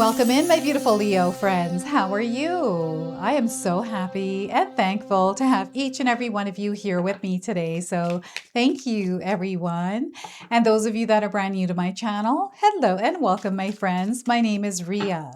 Welcome in, my beautiful Leo friends. How are you? I am so happy and thankful to have each and every one of you here with me today. So thank you, everyone. And those of you that are brand new to my channel, hello and welcome, my friends. My name is Ria.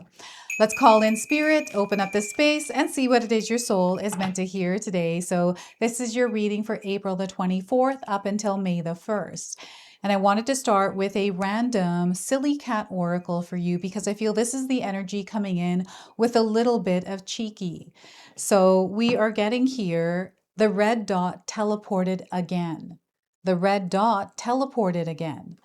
Let's call in spirit, open up the space, and see what it is your soul is meant to hear today. So this is your reading for April the 24th up until May the 1st. And I wanted to start with a random silly cat oracle for you because I feel this is the energy coming in with a little bit of cheeky. So we are getting here the red dot teleported again. The red dot teleported again.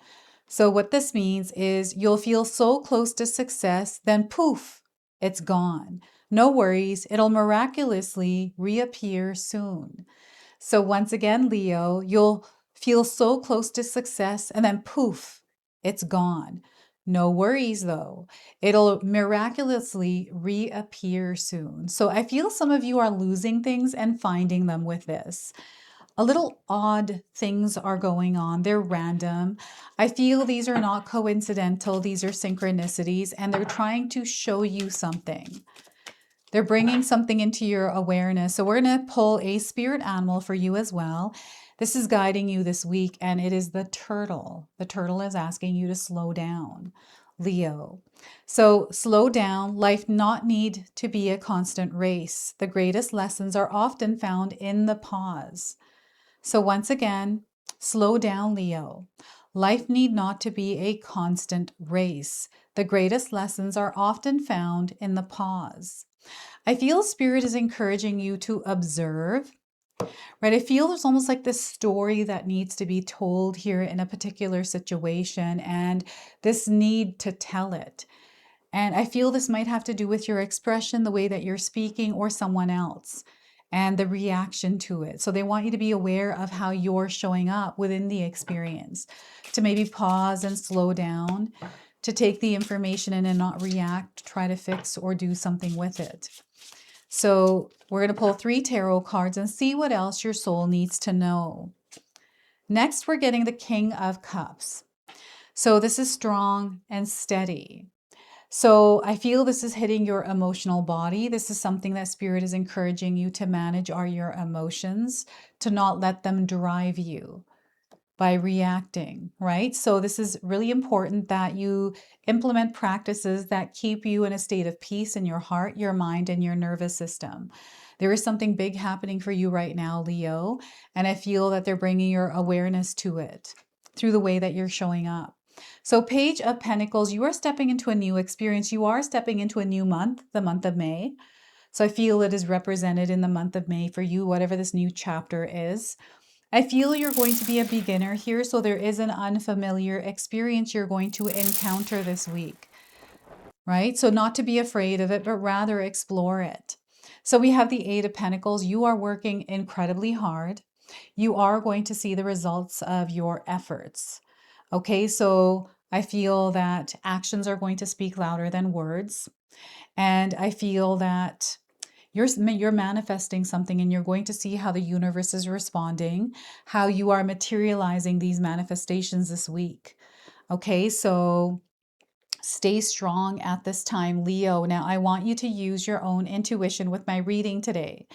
So what this means is you'll feel so close to success, then poof, it's gone. No worries, it'll miraculously reappear soon. So once again, Leo, you'll feel so close to success and then poof, it's gone. No worries though. It'll miraculously reappear soon. So I feel some of you are losing things and finding them with this. A little odd things are going on. They're random. I feel these are not coincidental. These are synchronicities and they're trying to show you something. They're bringing something into your awareness. So we're going to pull a spirit animal for you as well. This is guiding you this week, and it is the turtle. The turtle is asking you to slow down, Leo. So slow down. Life not need to be a constant race. The greatest lessons are often found in the pause. So once again, slow down, Leo. Life need not to be a constant race. The greatest lessons are often found in the pause. I feel Spirit is encouraging you to observe, right? I feel there's almost like this story that needs to be told here in a particular situation and this need to tell it. And I feel this might have to do with your expression, the way that you're speaking, or someone else and the reaction to it. So they want you to be aware of how you're showing up within the experience, to maybe pause and slow down, to take the information in and not react, try to fix or do something with it. So we're going to pull 3 tarot cards and see what else your soul needs to know. Next, we're getting the King of Cups. So this is strong and steady. So I feel this is hitting your emotional body. This is something that Spirit is encouraging you to manage are your emotions, to not let them drive you by reacting, right? So this is really important that you implement practices that keep you in a state of peace in your heart, your mind, and your nervous system. There is something big happening for you right now, Leo, and I feel that they're bringing your awareness to it through the way that you're showing up. So Page of Pentacles, you are stepping into a new experience. You are stepping into a new month, the month of May. So I feel it is represented in the month of May for you, whatever this new chapter is. I feel you're going to be a beginner here, so there is an unfamiliar experience you're going to encounter this week, right? So not to be afraid of it, but rather explore it. So we have the 8 of Pentacles. You are working incredibly hard. You are going to see the results of your efforts. Okay, so I feel that actions are going to speak louder than words. And I feel that you're manifesting something and you're going to see how the universe is responding, how you are materializing these manifestations this week. Okay, so stay strong at this time, Leo. Now, I want you to use your own intuition with my reading today.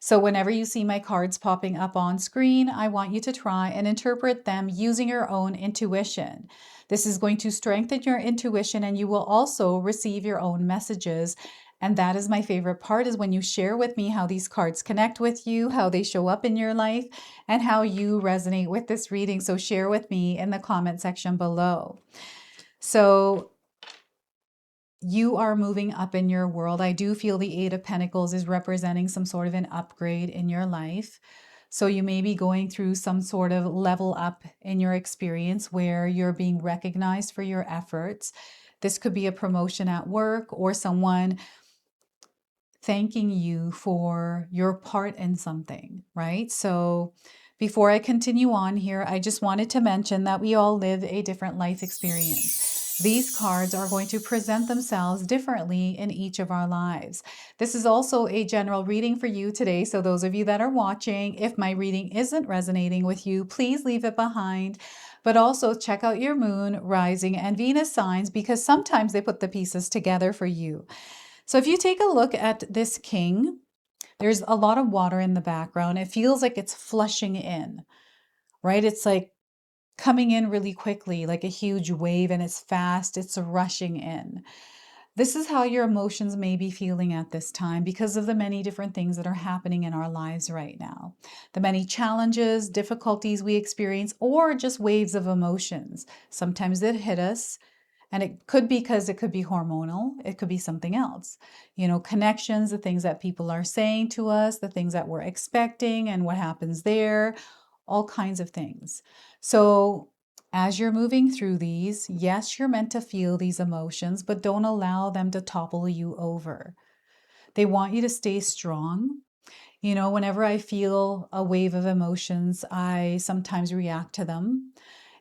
So whenever you see my cards popping up on screen, I want you to try and interpret them using your own intuition. This is going to strengthen your intuition and you will also receive your own messages. And that is my favorite part, is when you share with me how these cards connect with you, how they show up in your life, and how you resonate with this reading. So share with me in the comment section below. So you are moving up in your world. I do feel the 8 of Pentacles is representing some sort of an upgrade in your life. So you may be going through some sort of level up in your experience where you're being recognized for your efforts. This could be a promotion at work or someone thanking you for your part in something, right? So before I continue on here, I just wanted to mention that we all live a different life experience. These cards are going to present themselves differently in each of our lives. This is also a general reading for you today. So those of you that are watching, if my reading isn't resonating with you, please leave it behind. But also check out your moon, rising, and Venus signs, because sometimes they put the pieces together for you. So if you take a look at this king, there's a lot of water in the background. It feels like it's flushing in, right? It's like coming in really quickly, like a huge wave, and it's fast, it's rushing in. This is how your emotions may be feeling at this time because of the many different things that are happening in our lives right now. The many challenges, difficulties we experience, or just waves of emotions. Sometimes it hit us, and it could be because it could be hormonal, it could be something else. You know, connections, the things that people are saying to us, the things that we're expecting, and what happens there, all kinds of things. So as you're moving through these, yes, you're meant to feel these emotions, but don't allow them to topple you over. They want you to stay strong. You know, whenever I feel a wave of emotions, I sometimes react to them.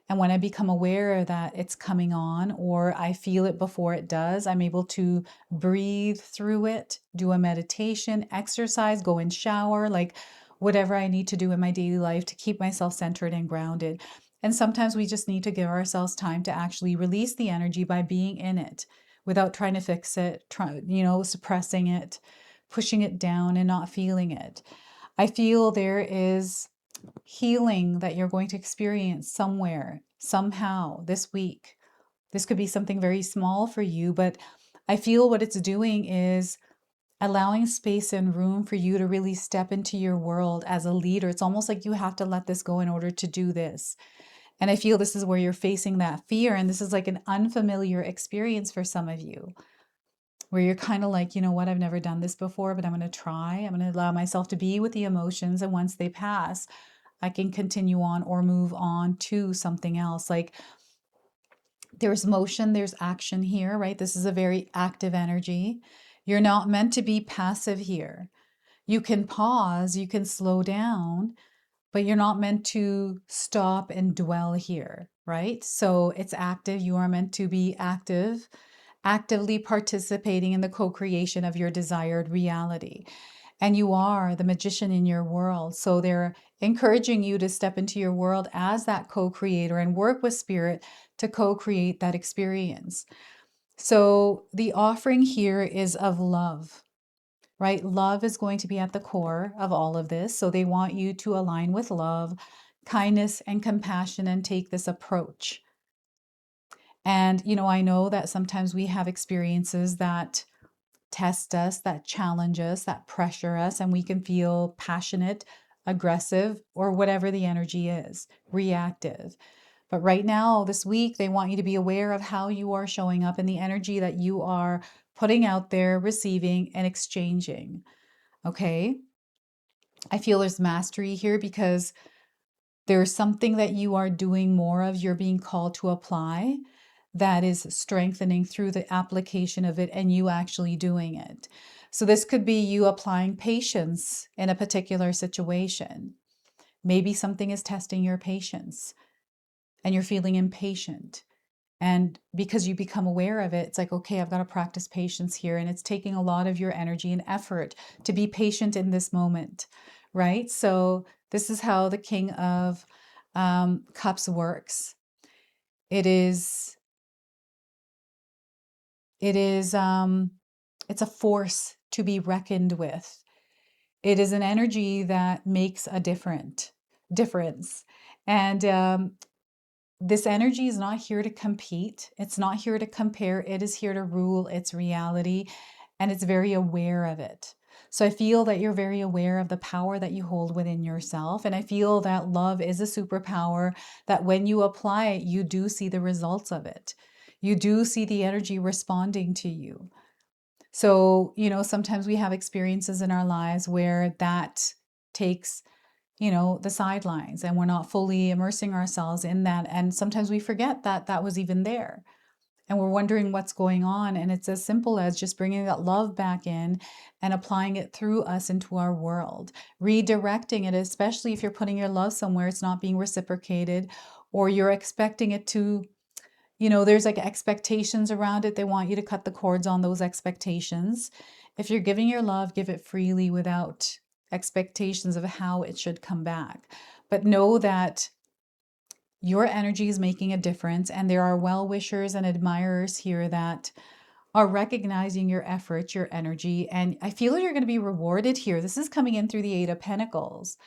And when I become aware that it's coming on, or I feel it before it does, I'm able to breathe through it, do a meditation, exercise, go and shower, like whatever I need to do in my daily life to keep myself centered and grounded. And sometimes we just need to give ourselves time to actually release the energy by being in it without trying to fix it, suppressing it, pushing it down and not feeling it. I feel there is healing that you're going to experience somewhere, somehow this week. This could be something very small for you, but I feel what it's doing is allowing space and room for you to really step into your world as a leader. It's almost like you have to let this go in order to do this. And I feel this is where you're facing that fear, and this is like an unfamiliar experience for some of you, where you're kind of like, you know what, I've never done this before, but I'm going to try. I'm going to allow myself to be with the emotions, and once they pass, I can continue on or move on to something else. Like there's motion, there's action here, right? This is a very active energy. You're not meant to be passive here. You can pause, you can slow down, but you're not meant to stop and dwell here, right? So it's active. You are meant to be active, actively participating in the co-creation of your desired reality. And you are the magician in your world. So they're encouraging you to step into your world as that co-creator and work with spirit to co-create that experience. So the offering here is of love, right? Love is going to be at the core of all of this. So they want you to align with love, kindness, and compassion and take this approach. And, you know, I know that sometimes we have experiences that test us, that challenge us, that pressure us, and we can feel passionate, aggressive, or whatever the energy is, reactive. But right now, this week, they want you to be aware of how you are showing up and the energy that you are putting out there, receiving, and exchanging. Okay? I feel there's mastery here because there's something that you are doing more of, you're being called to apply, that is strengthening through the application of it and you actually doing it. So this could be you applying patience in a particular situation. Maybe something is testing your patience and you're feeling impatient. And because you become aware of it, it's like, okay, I've got to practice patience here. And it's taking a lot of your energy and effort to be patient in this moment, right? So this is how the King of Cups works. It's a force to be reckoned with. It is an energy that makes a difference. And this energy is not here to compete. It's not here to compare. It is here to rule its reality, and it's very aware of it. So I feel that you're very aware of the power that you hold within yourself. And I feel that love is a superpower, that when you apply it, you do see the results of it. You do see the energy responding to you. So, you know, sometimes we have experiences in our lives where that takes, you know, the sidelines and we're not fully immersing ourselves in that. And sometimes we forget that that was even there and we're wondering what's going on. And it's as simple as just bringing that love back in and applying it through us into our world, redirecting it, especially if you're putting your love somewhere, it's not being reciprocated, or you're expecting it to, you know, there's like expectations around it. They want you to cut the cords on those expectations. If you're giving your love, give it freely without expectations of how it should come back. But know that your energy is making a difference, and there are well-wishers and admirers here that are recognizing your efforts, your energy, and I feel you're going to be rewarded here. This is coming in through the Eight of Pentacles.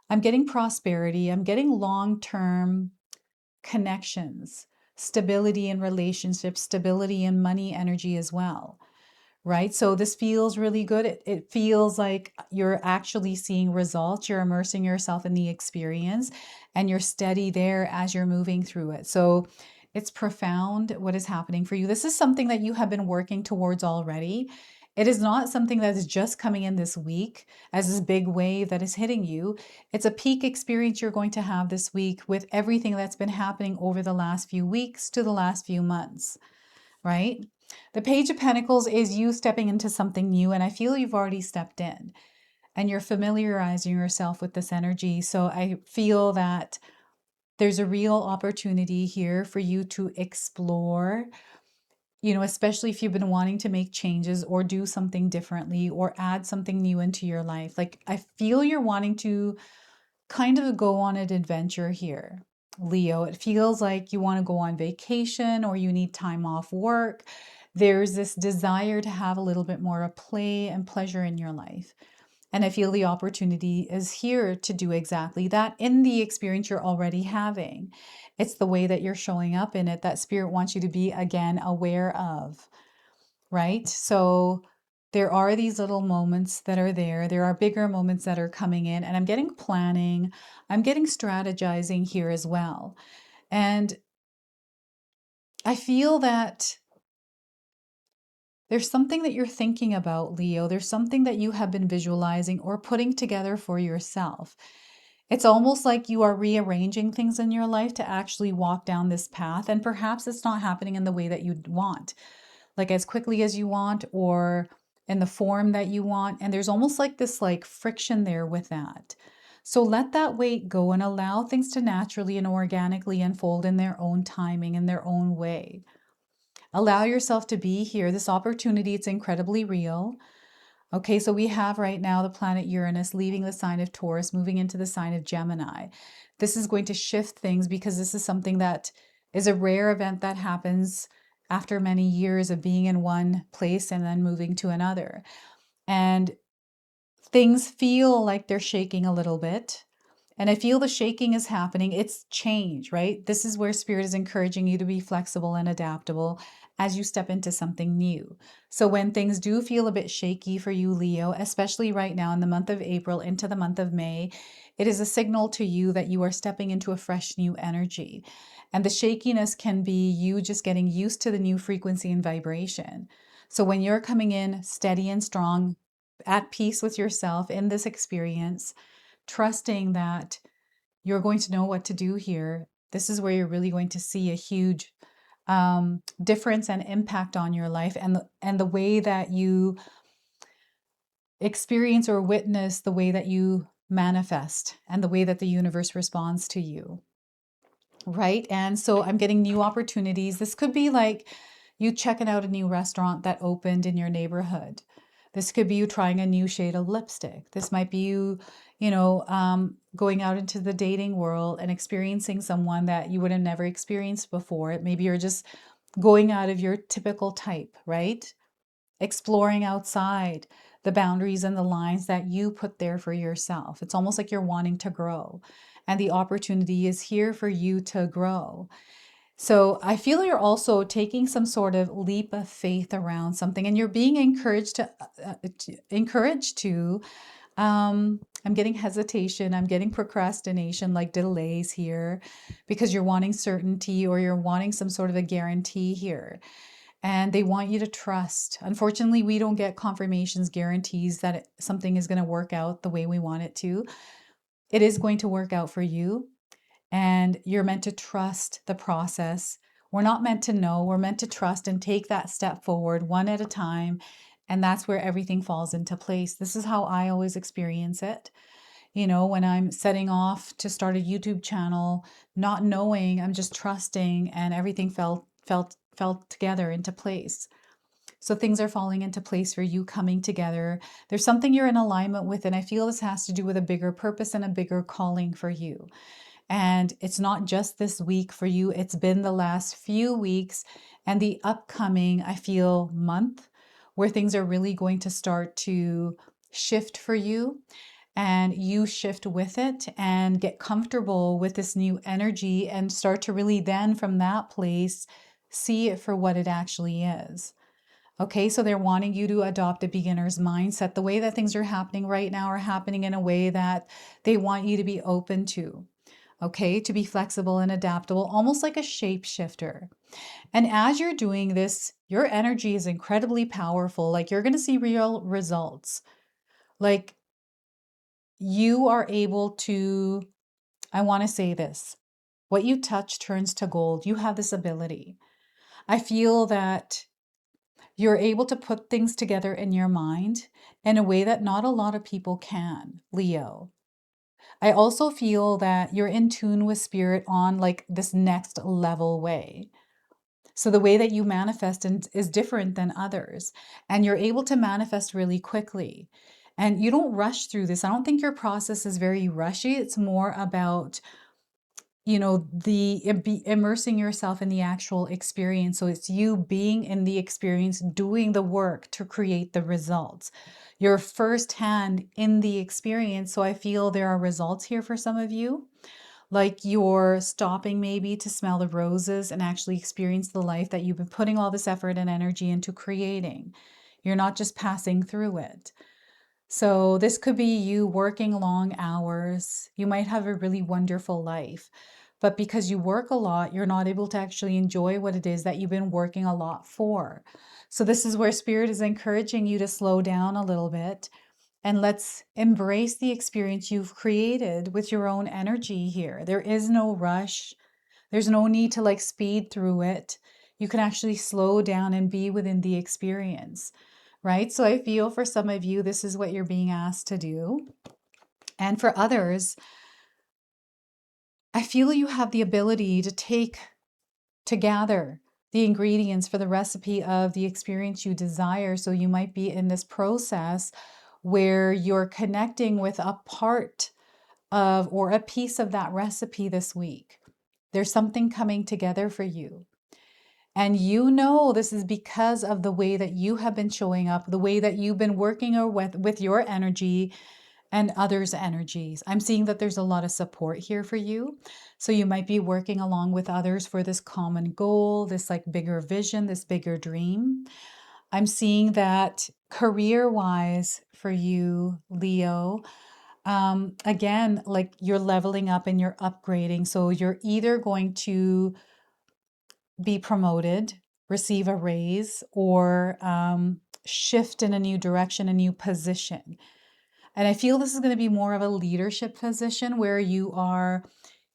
I'm getting prosperity. I'm getting long-term connections, stability in relationships, stability in money energy as well, right? So this feels really good. It feels like you're actually seeing results. You're immersing yourself in the experience and you're steady there as you're moving through it. So it's profound what is happening for you. This is something that you have been working towards already. It is not something that is just coming in this week as this big wave that is hitting you. It's a peak experience you're going to have this week with everything that's been happening over the last few weeks to the last few months, right? The Page of Pentacles is you stepping into something new, and I feel you've already stepped in and you're familiarizing yourself with this energy. So I feel that there's a real opportunity here for you to explore, you know, especially if you've been wanting to make changes or do something differently or add something new into your life. Like, I feel you're wanting to kind of go on an adventure here, Leo. It feels like you want to go on vacation or you need time off work. There's this desire to have a little bit more of play and pleasure in your life. And I feel the opportunity is here to do exactly that in the experience you're already having. It's the way that you're showing up in it that Spirit wants you to be, again, aware of, right? So there are these little moments that are there. There are bigger moments that are coming in, and I'm getting planning. I'm getting strategizing here as well. And I feel that there's something that you're thinking about, Leo. There's something that you have been visualizing or putting together for yourself. It's almost like you are rearranging things in your life to actually walk down this path. And perhaps it's not happening in the way that you'd want, like as quickly as you want or in the form that you want. And there's almost like this like friction there with that. So let that weight go and allow things to naturally and organically unfold in their own timing, in their own way. Allow yourself to be here. This opportunity, it's incredibly real. Okay, so we have right now the planet Uranus leaving the sign of Taurus, moving into the sign of Gemini. This is going to shift things because this is something that is a rare event that happens after many years of being in one place and then moving to another. And things feel like they're shaking a little bit. And I feel the shaking is happening. It's change, right? This is where Spirit is encouraging you to be flexible and adaptable as you step into something new. So when things do feel a bit shaky for you, Leo, especially right now in the month of April into the month of May, it is a signal to you that you are stepping into a fresh new energy. And the shakiness can be you just getting used to the new frequency and vibration. So when you're coming in steady and strong, at peace with yourself in this experience, trusting that you're going to know what to do here, this is where you're really going to see a huge difference and impact on your life and the way that you experience or witness the way that you manifest and the way that the universe responds to you. Right. And so I'm getting new opportunities. This could be like you checking out a new restaurant that opened in your neighborhood. This could be you trying a new shade of lipstick. This might be you, going out into the dating world and experiencing someone that you would have never experienced before. Maybe you're just going out of your typical type, right? Exploring outside the boundaries and the lines that you put there for yourself. It's almost like you're wanting to grow, and the opportunity is here for you to grow. So I feel you're also taking some sort of leap of faith around something, and you're being encouraged to. I'm getting hesitation. I'm getting procrastination, like delays here, because you're wanting certainty or you're wanting some sort of a guarantee here. And they want you to trust. Unfortunately, we don't get confirmations, guarantees that something is going to work out the way we want it to. It is going to work out for you, and you're meant to trust the process. We're not meant to know, we're meant to trust and take that step forward one at a time. And that's where everything falls into place. This is how I always experience it. You know, when I'm setting off to start a YouTube channel, not knowing, I'm just trusting, and everything fell together into place. So things are falling into place for you, coming together. There's something you're in alignment with, and I feel this has to do with a bigger purpose and a bigger calling for you. And it's not just this week for you, it's been the last few weeks and the upcoming, I feel, month where things are really going to start to shift for you, and you shift with it and get comfortable with this new energy and start to really then from that place see it for what it actually is. Okay, so they're wanting you to adopt a beginner's mindset. The way that things are happening right now are happening in a way that they want you to be open to. Okay, to be flexible and adaptable, almost like a shapeshifter. And as you're doing this, your energy is incredibly powerful. Like you're going to see real results. Like you are able to, I want to say this, what you touch turns to gold. You have this ability. I feel that you're able to put things together in your mind in a way that not a lot of people can, Leo. I also feel that you're in tune with spirit on like this next level way. So the way that you manifest is different than others, and you're able to manifest really quickly. And you don't rush through this. I don't think your process is very rushy. It's more about, you know, immersing yourself in the actual experience. So it's you being in the experience, doing the work to create the results. You're firsthand in the experience. So I feel there are results here for some of you. Like you're stopping maybe to smell the roses and actually experience the life that you've been putting all this effort and energy into creating. You're not just passing through it. So this could be you working long hours. You might have a really wonderful life, but because you work a lot, you're not able to actually enjoy what it is that you've been working a lot for. So this is where Spirit is encouraging you to slow down a little bit and let's embrace the experience you've created with your own energy here. There is no rush. There's no need to like speed through it. You can actually slow down and be within the experience, right? So I feel for some of you, this is what you're being asked to do. And for others, I feel you have the ability to gather the ingredients for the recipe of the experience you desire. So you might be in this process where you're connecting with a part of or a piece of that recipe this week. There's something coming together for you. And you know this is because of the way that you have been showing up, the way that you've been working with your energy and others' energies. I'm seeing that there's a lot of support here for you. So you might be working along with others for this common goal, this like bigger vision, this bigger dream. I'm seeing that career-wise for you, Leo, again, like you're leveling up and you're upgrading. So you're either going to be promoted, receive a raise, or shift in a new direction, a new position. And I feel this is going to be more of a leadership position where you are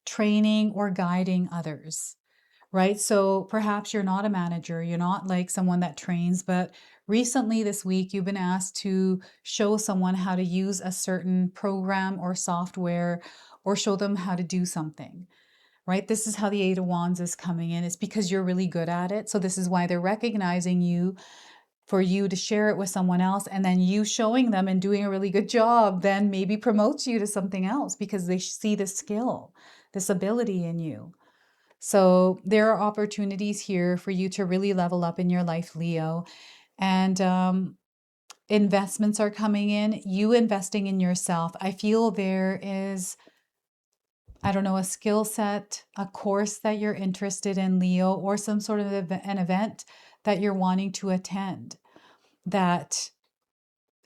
training or guiding others, right? So perhaps you're not a manager, you're not like someone that trains, but recently this week you've been asked to show someone how to use a certain program or software or show them how to do something. Right? This is how the Eight of Wands is coming in. It's because you're really good at it. So this is why they're recognizing you for you to share it with someone else, and then you showing them and doing a really good job then maybe promotes you to something else because they see this skill, this ability in you. So there are opportunities here for you to really level up in your life, Leo. And investments are coming in, you investing in yourself. I feel there is, I don't know, a skill set, a course that you're interested in, Leo, or some sort of an event that you're wanting to attend that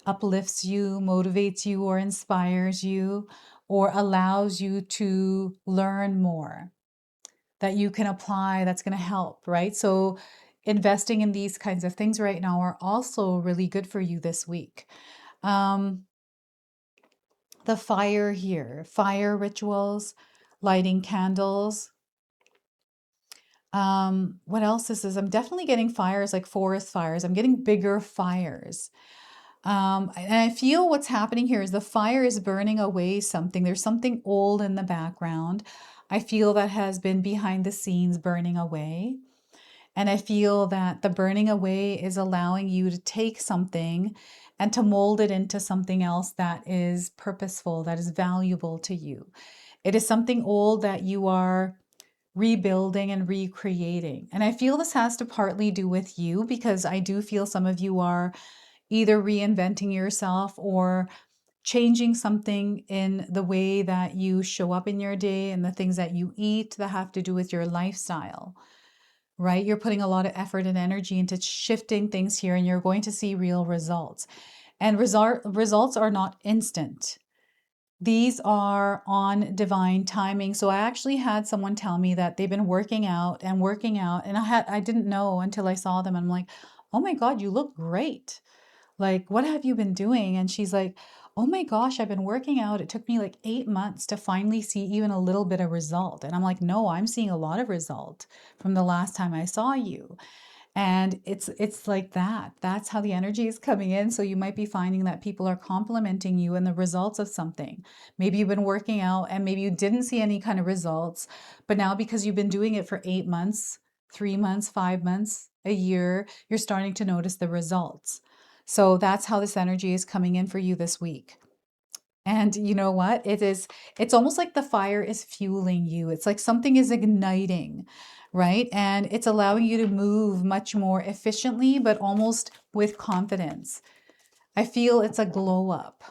uplifts you, motivates you, or inspires you, or allows you to learn more that you can apply that's going to help, right? So investing in these kinds of things right now are also really good for you this week. The fire here, fire rituals, lighting candles. What else this is? I'm definitely getting fires like forest fires. I'm getting bigger fires. And I feel what's happening here is the fire is burning away something. There's something old in the background. I feel that has been behind the scenes burning away. And I feel that the burning away is allowing you to take something and to mold it into something else that is purposeful, that is valuable to you. It is something old that you are rebuilding and recreating. And I feel this has to partly do with you, because I do feel some of you are either reinventing yourself or changing something in the way that you show up in your day and the things that you eat that have to do with your lifestyle, right? You're putting a lot of effort and energy into shifting things here, and you're going to see real results. And results are not instant. These are on divine timing. So I actually had someone tell me that they've been working out, and I didn't know until I saw them. I'm like, "Oh my God, you look great. Like, what have you been doing?" And she's like, "Oh my gosh, I've been working out. It took me like 8 months to finally see even a little bit of result." And I'm like, "No, I'm seeing a lot of result from the last time I saw you." And it's like that. That's how the energy is coming in. So you might be finding that people are complimenting you and the results of something. Maybe you've been working out and maybe you didn't see any kind of results, but now because you've been doing it for 8 months, 3 months, 5 months, a year, you're starting to notice the results. So that's how this energy is coming in for you this week. And you know what? It's almost like the fire is fueling you. It's like something is igniting, right? And it's allowing you to move much more efficiently, but almost with confidence. I feel it's a glow up.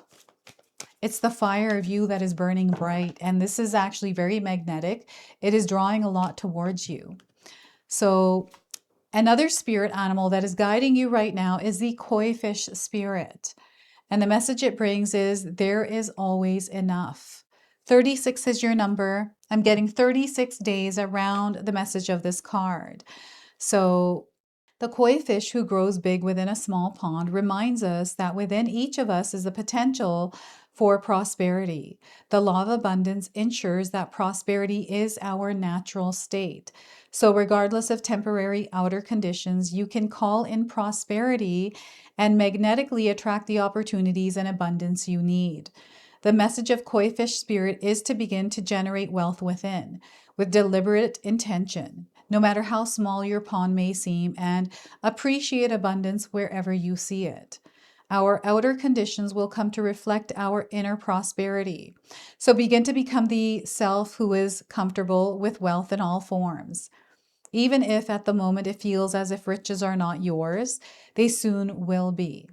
It's the fire of you that is burning bright. And this is actually very magnetic. It is drawing a lot towards you. So another spirit animal that is guiding you right now is the koi fish spirit. And the message it brings is there is always enough. 36 is your number. I'm getting 36 days around the message of this card. So the koi fish who grows big within a small pond reminds us that within each of us is the potential for prosperity. The law of abundance ensures that prosperity is our natural state. So regardless of temporary outer conditions, you can call in prosperity and magnetically attract the opportunities and abundance you need. The message of koi fish spirit is to begin to generate wealth within with deliberate intention, no matter how small your pond may seem, and appreciate abundance wherever you see it. Our outer conditions will come to reflect our inner prosperity. So begin to become the self who is comfortable with wealth in all forms. Even if at the moment it feels as if riches are not yours, they soon will be.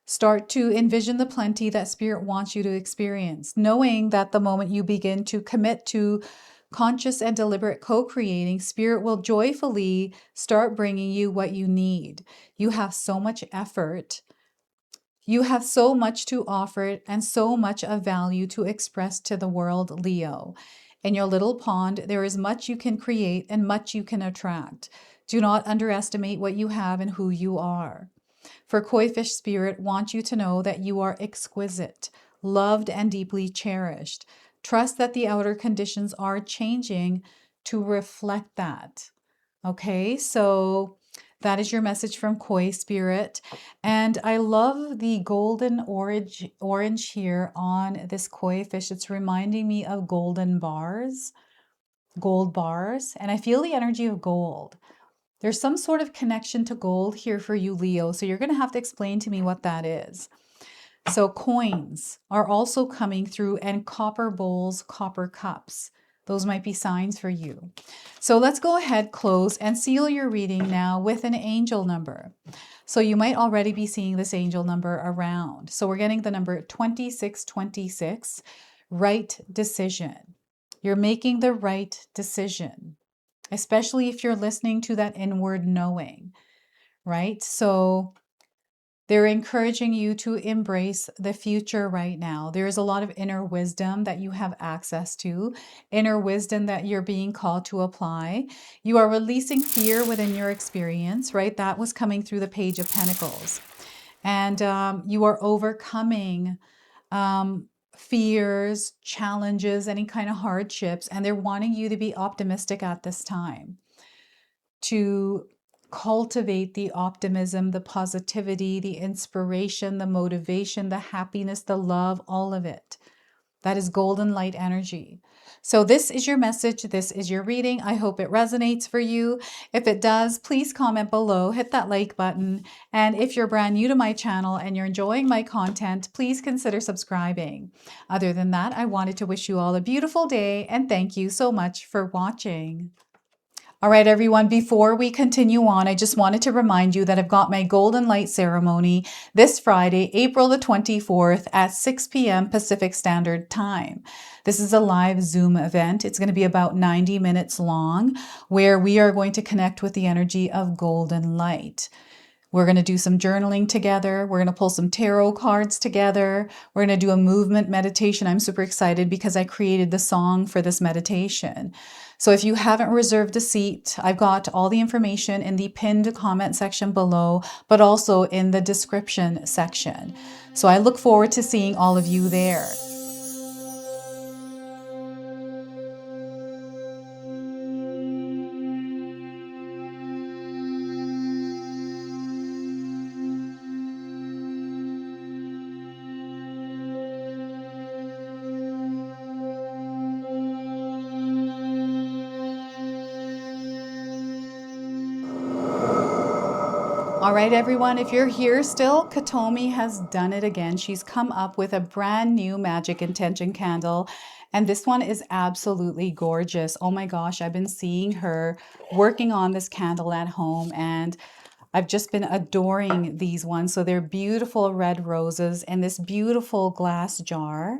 Start to envision the plenty that Spirit wants you to experience, knowing that the moment you begin to commit to conscious and deliberate co-creating, Spirit will joyfully start bringing you what you need. You have so much effort. You have so much to offer and so much of value to express to the world, Leo. In your little pond, there is much you can create and much you can attract. Do not underestimate what you have and who you are. For koi fish spirit wants you to know that you are exquisite, loved, and deeply cherished. Trust that the outer conditions are changing to reflect that. Okay, so that is your message from koi spirit. And I love the golden orange here on this koi fish. It's reminding me of golden bars, gold bars, and I feel the energy of gold. There's some sort of connection to gold here for you, Leo. So you're going to have to explain to me what that is. So coins are also coming through, and copper bowls, copper cups. Those might be signs for you. So let's go ahead, close, and seal your reading now with an angel number. So you might already be seeing this angel number around. So we're getting the number 2626, right decision. You're making the right decision, especially if you're listening to that inward knowing, right? So they're encouraging you to embrace the future right now. There's a lot of inner wisdom that you have access to, inner wisdom that you're being called to apply. You are releasing fear within your experience, right? That was coming through the Page of Pentacles. And you are overcoming fears, challenges, any kind of hardships, and they're wanting you to be optimistic at this time, to cultivate the optimism, the positivity, the inspiration, the motivation, the happiness, the love, all of it. That is golden light energy. So this is your message. This is your reading. I hope it resonates for you. If it does, please comment below, hit that like button. And if you're brand new to my channel and you're enjoying my content, please consider subscribing. Other than that, I wanted to wish you all a beautiful day and thank you so much for watching. All right, everyone, before we continue on, I just wanted to remind you that I've got my Golden Light ceremony this Friday, April the 24th at 6 p.m. Pacific Standard Time. This is a live Zoom event. It's going to be about 90 minutes long, where we are going to connect with the energy of golden light. We're going to do some journaling together. We're going to pull some tarot cards together. We're going to do a movement meditation. I'm super excited because I created the song for this meditation. So if you haven't reserved a seat, I've got all the information in the pinned comment section below, but also in the description section. So I look forward to seeing all of you there. All right, everyone, if you're here still, Katomi has done it again. She's come up with a brand new magic intention candle, and this one is absolutely gorgeous. Oh my gosh, I've been seeing her working on this candle at home, and I've just been adoring these ones. So they're beautiful red roses in this beautiful glass jar.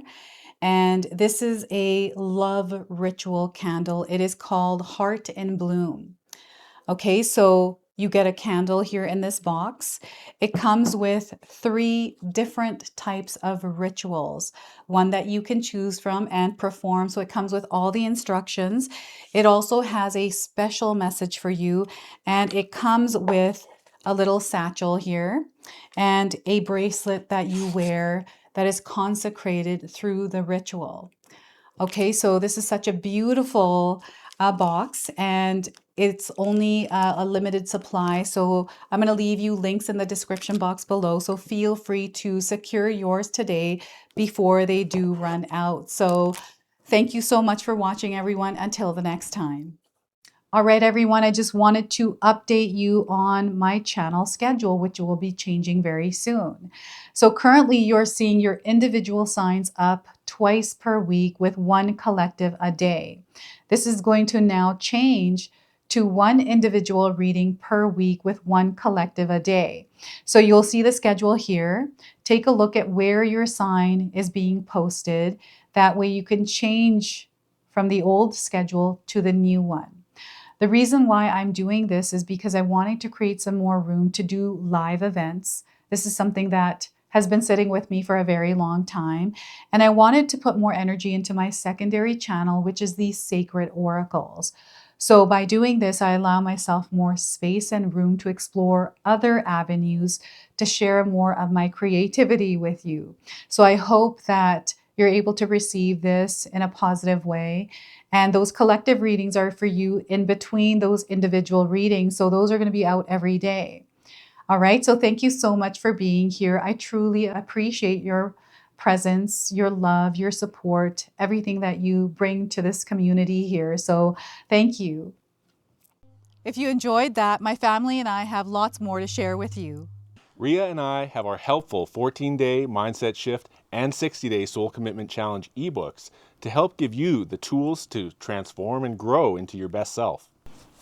And this is a love ritual candle. It is called Heart in Bloom. Okay, so you get a candle here in this box. It comes with 3 different types of rituals, one that you can choose from and perform. So it comes with all the instructions. It also has a special message for you, and it comes with a little satchel here and a bracelet that you wear that is consecrated through the ritual. Okay, so this is such a beautiful box, and it's only a limited supply. So I'm going to leave you links in the description box below. So feel free to secure yours today before they do run out. So thank you so much for watching, everyone. Until the next time. All right, everyone, I just wanted to update you on my channel schedule, which will be changing very soon. So currently you're seeing your individual signs up twice per week with 1 collective a day. This is going to now change to 1 individual reading per week with 1 collective a day. So you'll see the schedule here. Take a look at where your sign is being posted. That way you can change from the old schedule to the new one. The reason why I'm doing this is because I wanted to create some more room to do live events. This is something that has been sitting with me for a very long time. And I wanted to put more energy into my secondary channel, which is the Sacred Oracles. So by doing this, I allow myself more space and room to explore other avenues to share more of my creativity with you. So I hope that you're able to receive this in a positive way. And those collective readings are for you in between those individual readings. So those are going to be out every day. All right. So thank you so much for being here. I truly appreciate your presence, your love, your support, everything that you bring to this community here. So thank you. If you enjoyed that, my family and I have lots more to share with you. Ria and I have our helpful 14-day mindset shift and 60-day soul commitment challenge ebooks to help give you the tools to transform and grow into your best self.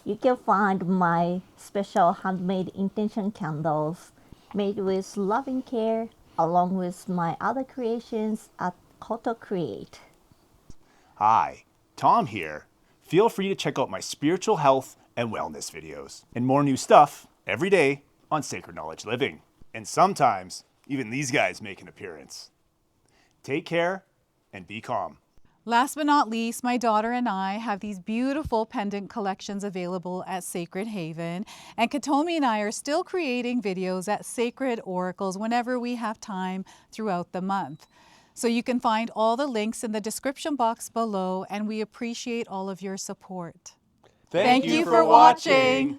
You can find my special handmade intention candles made with loving care along with my other creations at 𝐂𝐄𝐑𝐄𝐍. Hi, Tom here. Feel free to check out my spiritual health and wellness videos and more new stuff every day on Sacred Knowledge Living. And sometimes even these guys make an appearance. Take care and be calm. Last but not least, my daughter and I have these beautiful pendant collections available at Sacred Haven. And Katomi and I are still creating videos at Sacred Oracles whenever we have time throughout the month. So you can find all the links in the description box below, and we appreciate all of your support. Thank you for watching.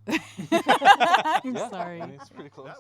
I'm sorry. It's pretty close.